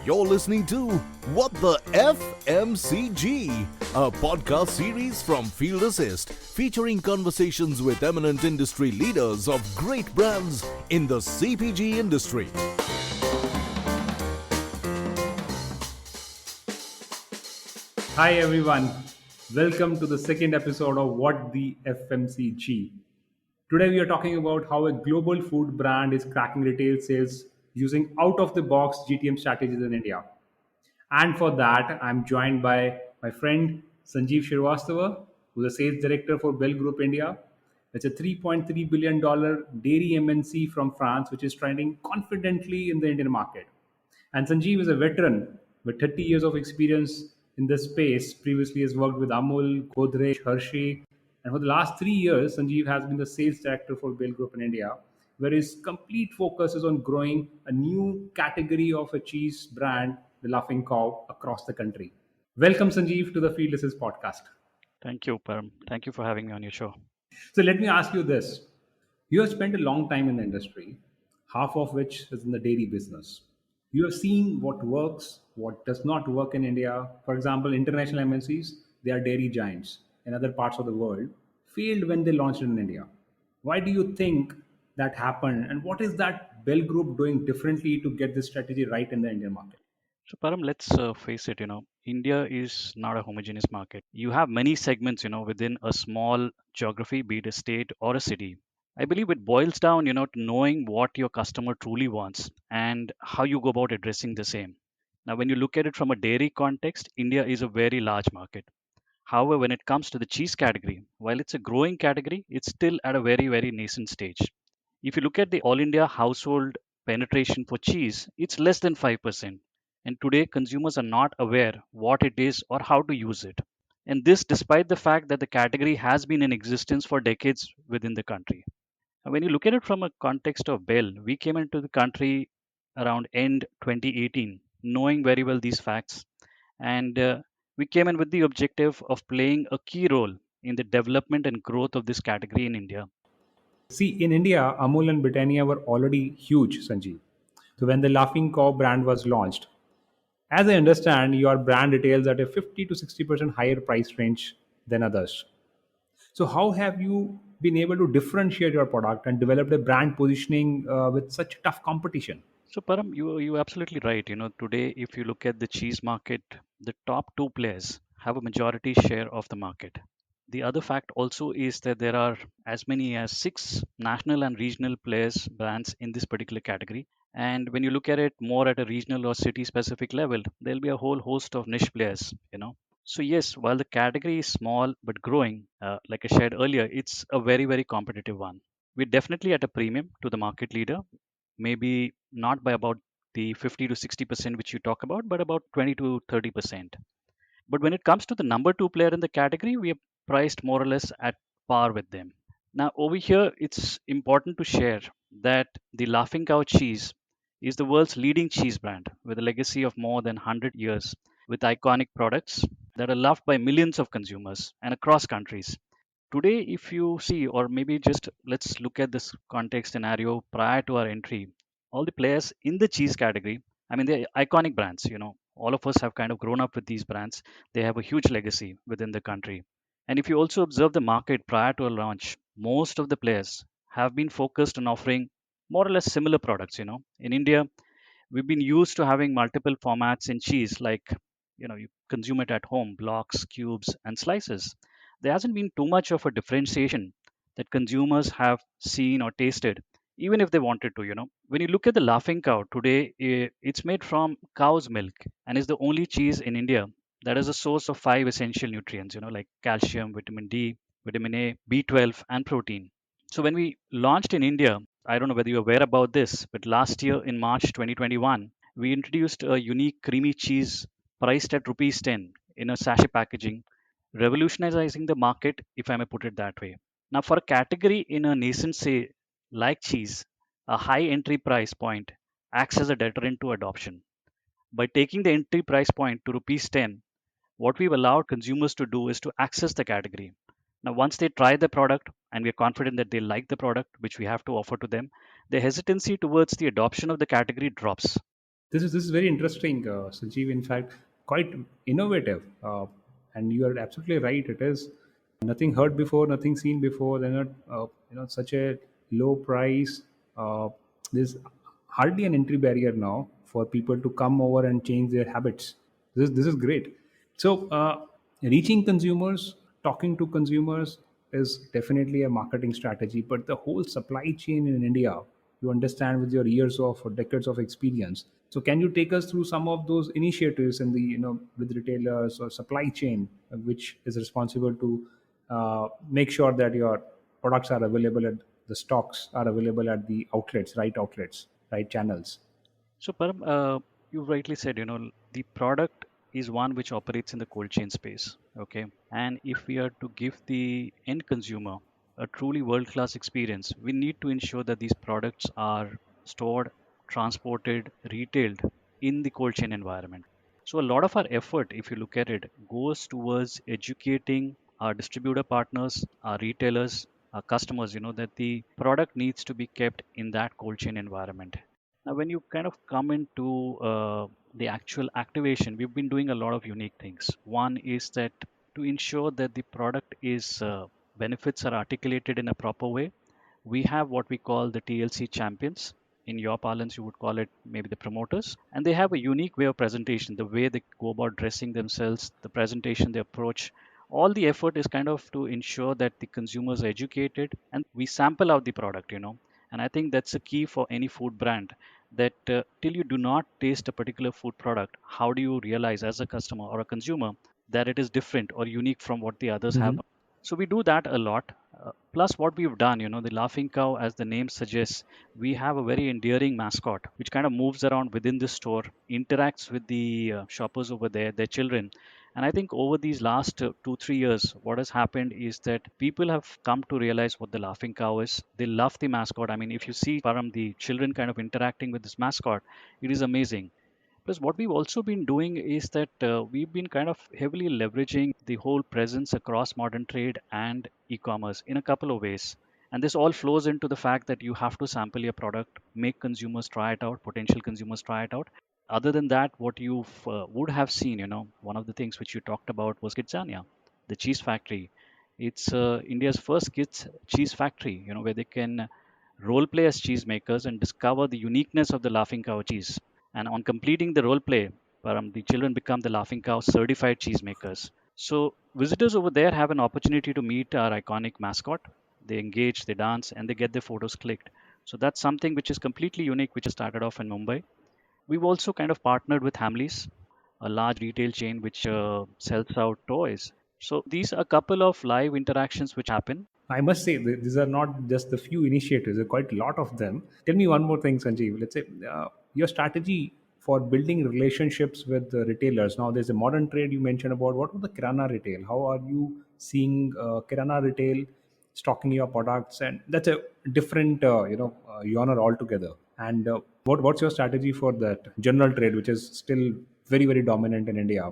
You're listening to What the FMCG, a podcast series from Field Assist featuring conversations with eminent industry leaders of great brands in the CPG industry. Hi everyone, welcome to the second episode of What the FMCG. Today we are talking about how a global food brand is cracking retail sales using out of the box GTM strategies in India. And for that, I'm joined by my friend Sanjeev Srivastava, who's a sales director for Bell Group India. It's a $3.3 billion dairy MNC from France, which is trending confidently in the Indian market. And Sanjeev is a veteran with 30 years of experience in this space. Previously, has worked with Amul, Godrej, Hershey, and for the last 3 years, Sanjeev has been the sales director for Bell Group in India, where his complete focus is on growing a new category of a cheese brand, the Laughing Cow, across the country. Welcome, Sanjeev, to the Field Assist podcast. Thank you, Param. Thank you for having me on your show. So let me ask you this. You have spent a long time in the industry, half of which is in the dairy business. You have seen what works, what does not work in India. For example, international MNCs, they are dairy giants in other parts of the world, failed when they launched in India. Why do you think that happened? And what is that Bell Group doing differently to get this strategy right in the Indian market? So, Param, let's face it, India is not a homogeneous market. You have many segments, within a small geography, be it a state or a city. I believe it boils down, to knowing what your customer truly wants and how you go about addressing the same. Now, when you look at it from a dairy context, India is a very large market. However, when it comes to the cheese category, while it's a growing category, it's still at a very, very nascent stage. If you look at the all India household penetration for cheese, it's less than 5%. And today, consumers are not aware what it is or how to use it. And this despite the fact that the category has been in existence for decades within the country. And when you look at it from a context of Bell, we came into the country around end 2018, knowing very well these facts. And we came in with the objective of playing a key role in the development and growth of this category in India. See, in India, Amul and Britannia were already huge, Sanjeev. So when the Laughing Cow brand was launched, as I understand, your brand retails at a 50 to 60% higher price range than others. So, how have you been able to differentiate your product and develop a brand positioning with such tough competition? So Param, you absolutely right. Today if you look at the cheese market, the top two players have a majority share of the market. The other fact also is that there are as many as six national and regional players brands in this particular category. And when you look at it more at a regional or city specific level, there'll be a whole host of niche players. So yes, while the category is small but growing, like I shared earlier, it's a very, very competitive one. We're definitely at a premium to the market leader, maybe not by about the 50 to 60% which you talk about, but about 20 to 30%. But when it comes to the number two player in the category, we are priced more or less at par with them. Now, over here, it's important to share that the Laughing Cow cheese is the world's leading cheese brand with a legacy of more than 100 years, with iconic products that are loved by millions of consumers and across countries. Today, if you see, or maybe just let's look at this context scenario prior to our entry, all the players in the cheese category, I mean, they're iconic brands, all of us have kind of grown up with these brands. They have a huge legacy within the country. And if you also observe the market prior to a launch, most of the players have been focused on offering more or less similar products. In India, we've been used to having multiple formats in cheese, like you consume it at home, blocks, cubes, and slices. There hasn't been too much of a differentiation that consumers have seen or tasted, even if they wanted to. When you look at the Laughing Cow today, it's made from cow's milk and is the only cheese in India that is a source of five essential nutrients, like calcium, vitamin D, vitamin A, B12, and protein. So when we launched in India, I don't know whether you're aware about this, but last year in March 2021, we introduced a unique creamy cheese priced at rupees 10 in a sachet packaging, revolutionizing the market, if I may put it that way. Now, for a category in a nascent say like cheese, a high entry price point acts as a deterrent to adoption. By taking the entry price point to rupees 10, what we've allowed consumers to do is to access the category. Now, once they try the product and we're confident that they like the product which we have to offer to them, the hesitancy towards the adoption of the category drops. This is very interesting, Sanjeev. In fact, quite innovative, and you are absolutely right. It is nothing heard before, nothing seen before. They're not, such a low price. There's hardly an entry barrier now for people to come over and change their habits. This is great. So, reaching consumers, talking to consumers is definitely a marketing strategy. But the whole supply chain in India, you understand with your years of or decades of experience. So, can you take us through some of those initiatives in the with retailers or supply chain, which is responsible to make sure that your products are available at the stocks are available at the outlets, right channels. So, Param, you rightly said, the product is one which operates in the cold chain space. Okay. And if we are to give the end consumer a truly world class experience, we need to ensure that these products are stored, transported, retailed in the cold chain environment. So, a lot of our effort, if you look at it, goes towards educating our distributor partners, our retailers, our customers, that the product needs to be kept in that cold chain environment. Now, when you kind of come into the actual activation, we've been doing a lot of unique things. One is that to ensure that the product is benefits are articulated in a proper way, we have what we call the TLC champions. In your parlance, you would call it maybe the promoters, and they have a unique way of presentation. The way they go about dressing themselves, the presentation, the approach, all the effort is kind of to ensure that the consumers are educated and we sample out the product. And I think that's a key for any food brand, that till you do not taste a particular food product, how do you realize as a customer or a consumer that it is different or unique from what the others have? Mm-hmm. So we do that a lot. Plus, what we've done, the laughing cow, as the name suggests, we have a very endearing mascot which kind of moves around within the store, interacts with the shoppers over there, their children. And I think over these last 2 3 years, what has happened is that people have come to realize what the laughing cow is. They love the mascot. I mean, if you see Param, the children kind of interacting with this mascot, it is amazing. Plus, what we've also been doing is that we've been kind of heavily leveraging the whole presence across modern trade and e commerce in a couple of ways. And this all flows into the fact that you have to sample your product, make consumers try it out, potential consumers try it out. Other than that, what you would have seen, one of the things which you talked about was Kidzania, the cheese factory. It's India's first kids cheese factory, where they can role play as cheesemakers and discover the uniqueness of the laughing cow cheese. And on completing the role play, the children become the laughing cow certified cheesemakers. So visitors over there have an opportunity to meet our iconic mascot. They engage, they dance, and they get their photos clicked. So that's something which is completely unique, which has started off in Mumbai. We've also kind of partnered with Hamleys, a large retail chain which sells out toys. So these are a couple of live interactions which happen. I must say these are not just the few initiatives. There are quite a lot of them. Tell me one more thing, Sanjeev. Let's say your strategy for building relationships with the retailers. Now, there's a modern trade you mentioned about. What about the Kirana retail? How are you seeing Kirana retail stocking your products? And that's a different, genre altogether. And what's your strategy for that general trade, which is still very, very dominant in India?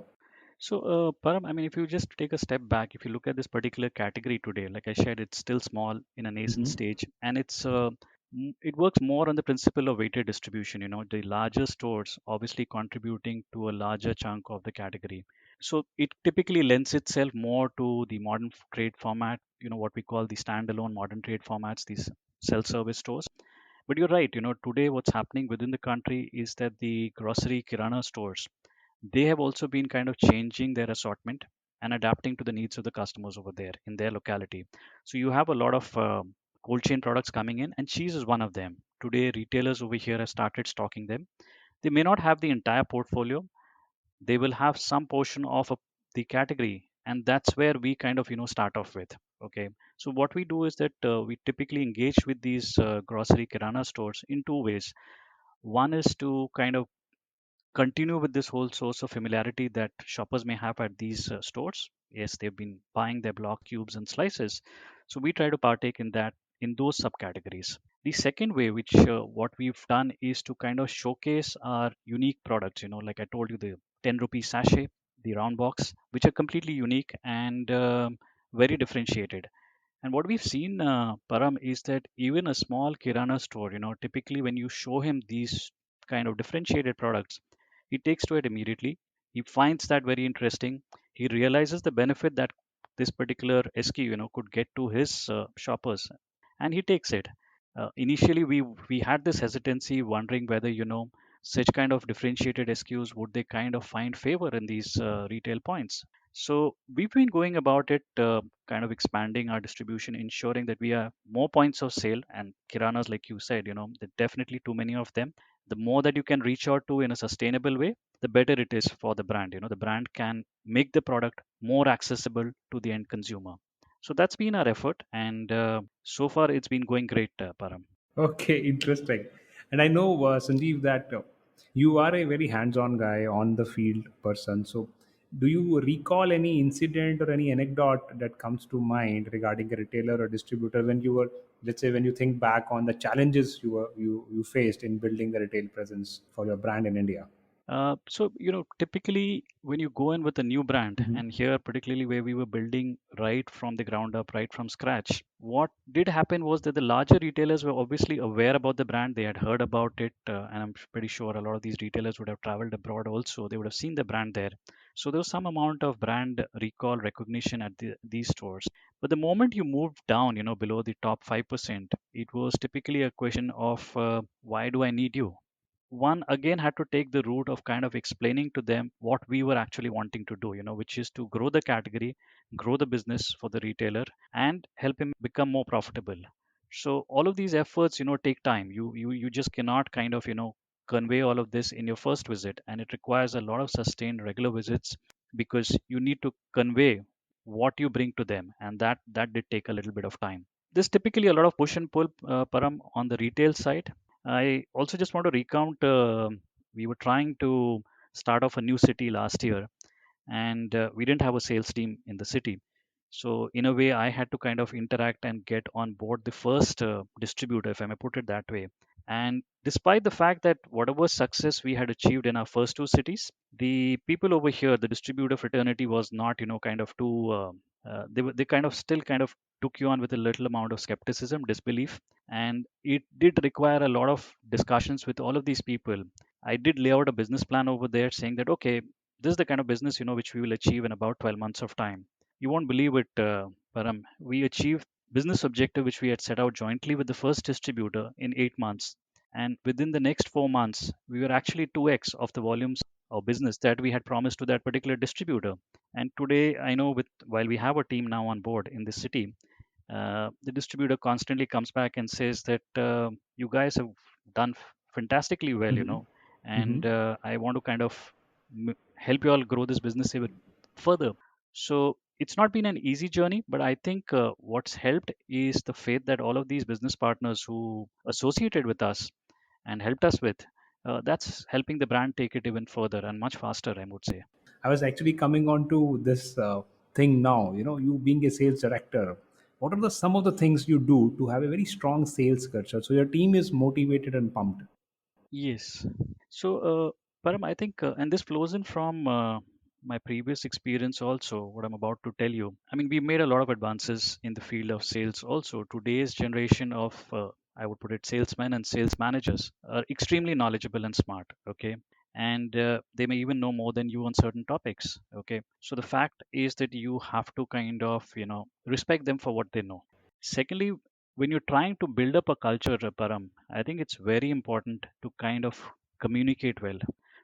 So, Param, I mean, if you just take a step back, if you look at this particular category today, like I said, it's still small in a nascent Hmm. stage, and it works more on the principle of weighted distribution. The larger stores obviously contributing to a larger chunk of the category. So it typically lends itself more to the modern trade format. What we call the standalone modern trade formats, these self-service stores. But you're right. Today what's happening within the country is that the grocery kirana stores, they have also been kind of changing their assortment and adapting to the needs of the customers over there in their locality. So you have a lot of cold chain products coming in, and cheese is one of them. Today, retailers over here have started stocking them. They may not have the entire portfolio, they will have some portion of the category, and that's where we kind of start off with. Okay, so what we do is that we typically engage with these grocery kirana stores in two ways. One is to kind of continue with this whole source of familiarity that shoppers may have at these stores. Yes, they've been buying their block cubes and slices. So we try to partake in that, in those subcategories. The second way, which what we've done is to kind of showcase our unique products, like I told you, the 10 rupee sachet, the round box, which are completely unique and very differentiated. And what we've seen, Param, is that even a small kirana store, typically when you show him these kind of differentiated products, he takes to it immediately. He finds that very interesting. He realizes the benefit that this particular SKU, could get to his shoppers, and he takes it. Initially, we had this hesitancy, wondering whether such kind of differentiated SKUs would they kind of find favor in these retail points. So we've been going about it, kind of expanding our distribution, ensuring that we have more points of sale. And kiranas, like you said, there are definitely too many of them. The more that you can reach out to in a sustainable way, the better it is for the brand. The brand can make the product more accessible to the end consumer. So that's been our effort, and so far it's been going great, Param. Okay, interesting. And I know, Sanjeev, that you are a very hands-on guy, on the field person. So, do you recall any incident or any anecdote that comes to mind regarding a retailer or distributor when you were, let's say, when you think back on the challenges you faced in building the retail presence for your brand in India? So, typically when you go in with a new brand, Hmm. and here, particularly where we were building right from the ground up, right from scratch, what did happen was that the larger retailers were obviously aware about the brand. They had heard about it, and I'm pretty sure a lot of these retailers would have traveled abroad also. They would have seen the brand there. So there was some amount of brand recall recognition at these stores. But the moment you moved down, below the top 5%, it was typically a question of why do I need you? One again had to take the route of kind of explaining to them what we were actually wanting to do, which is to grow the category, grow the business for the retailer, and help him become more profitable. So all of these efforts, take time. You just cannot kind of, convey all of this in your first visit, and it requires a lot of sustained regular visits, because you need to convey what you bring to them, and that did take a little bit of time. There's typically a lot of push and pull, Param, on the retail side. I also just want to recount, we were trying to start off a new city last year, and we didn't have a sales team in the city. So, in a way, I had to kind of interact and get on board the first distributor, if I may put it that way. And despite the fact that whatever success we had achieved in our first two cities, the people over here, the distributor fraternity, was not, kind of too. They kind of still kind of took you on with a little amount of skepticism, disbelief, and it did require a lot of discussions with all of these people. I did lay out a business plan over there, saying that okay, this is the kind of business which we will achieve in about 12 months of time. You won't believe it, Param. We achieved business objective which we had set out jointly with the first distributor in 8 months, and within the next 4 months, we were actually 2x of the volumes of business that we had promised to that particular distributor. And today, I know with while we have a team now on board in this city, the distributor constantly comes back and says that you guys have done fantastically well, Hmm. Hmm. and I want to kind of help you all grow this business even further. So it's not been an easy journey, but I think what's helped is the faith that all of these business partners who associated with us and helped us with, that's helping the brand take it even further and much faster, I would say. I was actually coming on to this thing now. You being a sales director, what are the some of the things you do to have a very strong sales culture so your team is motivated and pumped? Yes. So, Param, I think, and this flows in from my previous experience also, what I'm about to tell you. I mean, we made a lot of advances in the field of sales also. Today's generation of, I would put it, salesmen and sales managers are extremely knowledgeable and smart, okay? And they may even know more than you on certain topics, okay? So the fact is that you have to kind of, respect them for what they know. Secondly, when you're trying to build up a culture, Param, I think it's very important to kind of communicate well.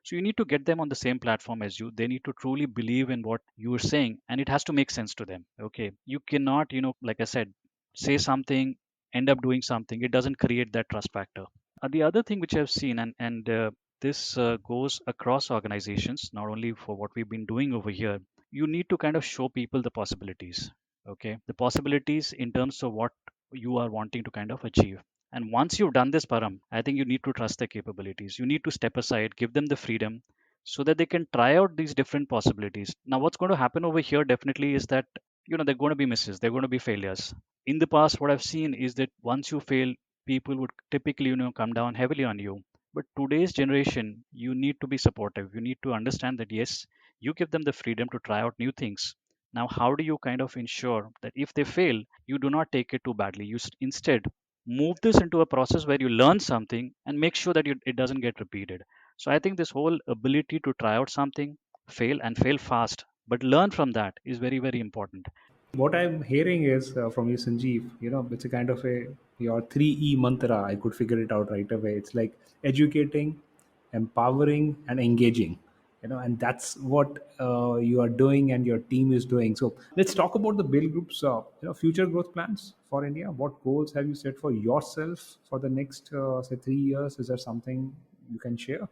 So you need to get them on the same platform as you. They need to truly believe in what you're saying, and it has to make sense to them. Okay. You cannot, like I said, say something, end up doing something. It doesn't create that trust factor. The other thing which I've seen, and this goes across organizations, not only for what we've been doing over here, you need to kind of show people the possibilities. Okay. The possibilities in terms of what you are wanting to kind of achieve. And once you've done this, Param, I think you need to trust their capabilities. You need to step aside, give them the freedom so that they can try out these different possibilities. Now, what's going to happen over here definitely is that, they're going to be misses, they're going to be failures. In the past, what I've seen is that once you fail, people would typically, come down heavily on you. But today's generation, you need to be supportive. You need to understand that, yes, you give them the freedom to try out new things. Now, how do you kind of ensure that if they fail, you do not take it too badly? Instead, move this into a process where you learn something and make sure that it doesn't get repeated. So I think this whole ability to try out something, fail and fail fast, but learn from that is very, very important. What I'm hearing is from you, Sanjeev. It's a kind of a your 3E mantra. I could figure it out right away. It's like educating, empowering, and engaging. And that's what you are doing and your team is doing. So let's talk about the Bill Group's future growth plans for India. What goals have you set for yourself for the next say 3 years? Is there something you can share?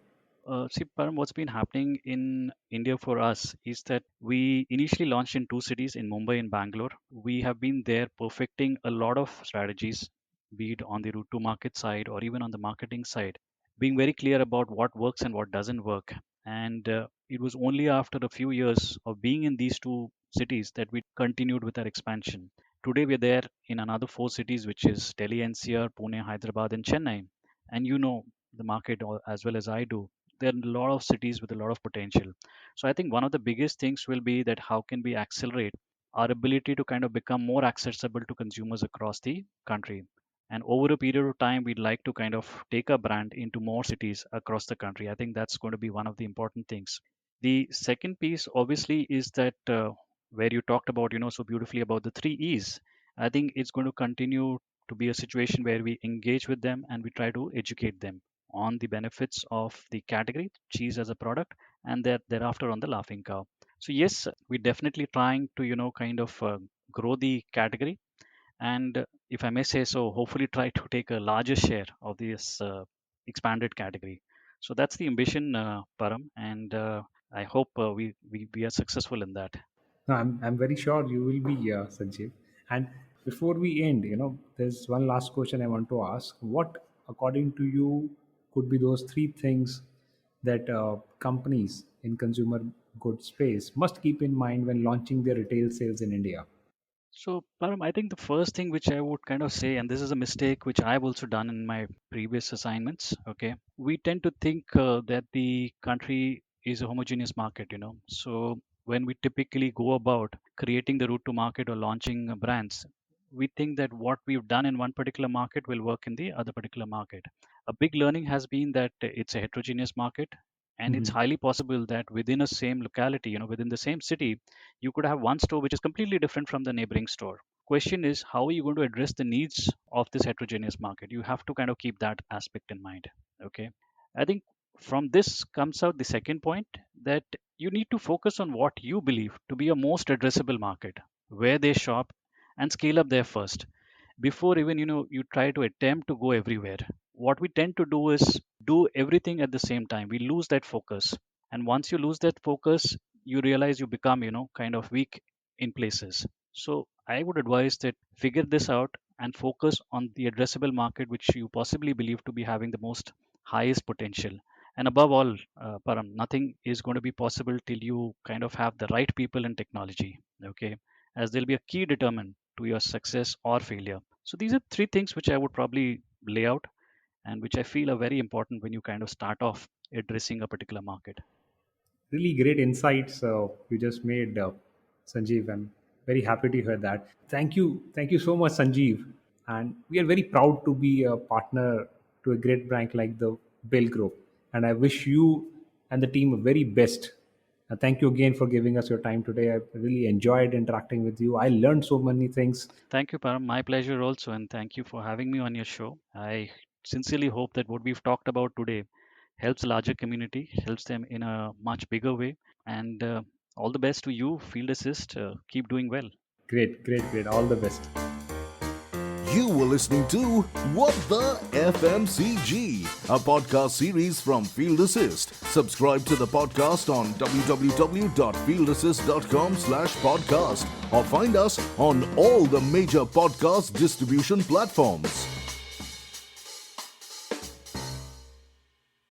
See, Param, what's been happening in India for us is that we initially launched in two cities, in Mumbai and Bangalore. We have been there perfecting a lot of strategies, be it on the route to market side or even on the marketing side, being very clear about what works and what doesn't work. And it was only after a few years of being in these two cities that we continued with our expansion. Today, we're there in another four cities, which is Delhi NCR, Pune, Hyderabad, and Chennai. And you know the market as well as I do, there are a lot of cities with a lot of potential. So I think one of the biggest things will be that how can we accelerate our ability to kind of become more accessible to consumers across the country. And over a period of time, we'd like to kind of take our brand into more cities across the country. I think that's going to be one of the important things. The second piece, obviously, is that where you talked about, so beautifully about the three E's. I think it's going to continue to be a situation where we engage with them and we try to educate them on the benefits of the category, cheese as a product, and thereafter on the laughing cow. So yes, we're definitely trying to kind of grow the category, and if I may say so, hopefully try to take a larger share of this expanded category. So that's the ambition, Param, and I hope we are successful in that. No, I'm very sure you will be, Sanjeev. And before we end, there's one last question I want to ask. What, according to you, could be those three things that companies in consumer goods space must keep in mind when launching their retail sales in India? So, Param, I think the first thing which I would kind of say, and this is a mistake which I've also done in my previous assignments, okay, we tend to think that the country is a homogeneous market, So, when we typically go about creating the route to market or launching brands, we think that what we've done in one particular market will work in the other particular market. A big learning has been that it's a heterogeneous market, and it's Mhm. highly possible that within a same locality, within the same city, you could have one store which is completely different from the neighboring store. Question is, how are you going to address the needs of this heterogeneous market? You have to kind of keep that aspect in mind. Okay. I think from this comes out the second point, that you need to focus on what you believe to be a most addressable market, where they shop, and scale up there first before even you try to attempt to go everywhere. What we tend to do is do everything at the same time. We lose that focus, and once you lose that focus, you realize you become kind of weak in places. So I would advise that figure this out and focus on the addressable market which you possibly believe to be having the most highest potential. And above all, Param, nothing is going to be possible till you kind of have the right people and technology. Okay, as there'll be a key determinant to your success or failure. So these are three things which I would probably lay out, and which I feel are very important when you kind of start off addressing a particular market. Really great insights you just made, Sanjeev. I'm very happy to hear that. Thank you so much, Sanjeev. And we are very proud to be a partner to a great brand like the Bell Group. And I wish you and the team the very best. Thank you again for giving us your time today. I really enjoyed interacting with you. I learned so many things. Thank you, Param. My pleasure also, and thank you for having me on your show. I sincerely hope that what we've talked about today helps the larger community, helps them in a much bigger way. And all the best to you, Field Assist. Keep doing well. Great, great, great. All the best. You were listening to What the FMCG, a podcast series from Field Assist. Subscribe to the podcast on www.fieldassist.com/podcast or find us on all the major podcast distribution platforms.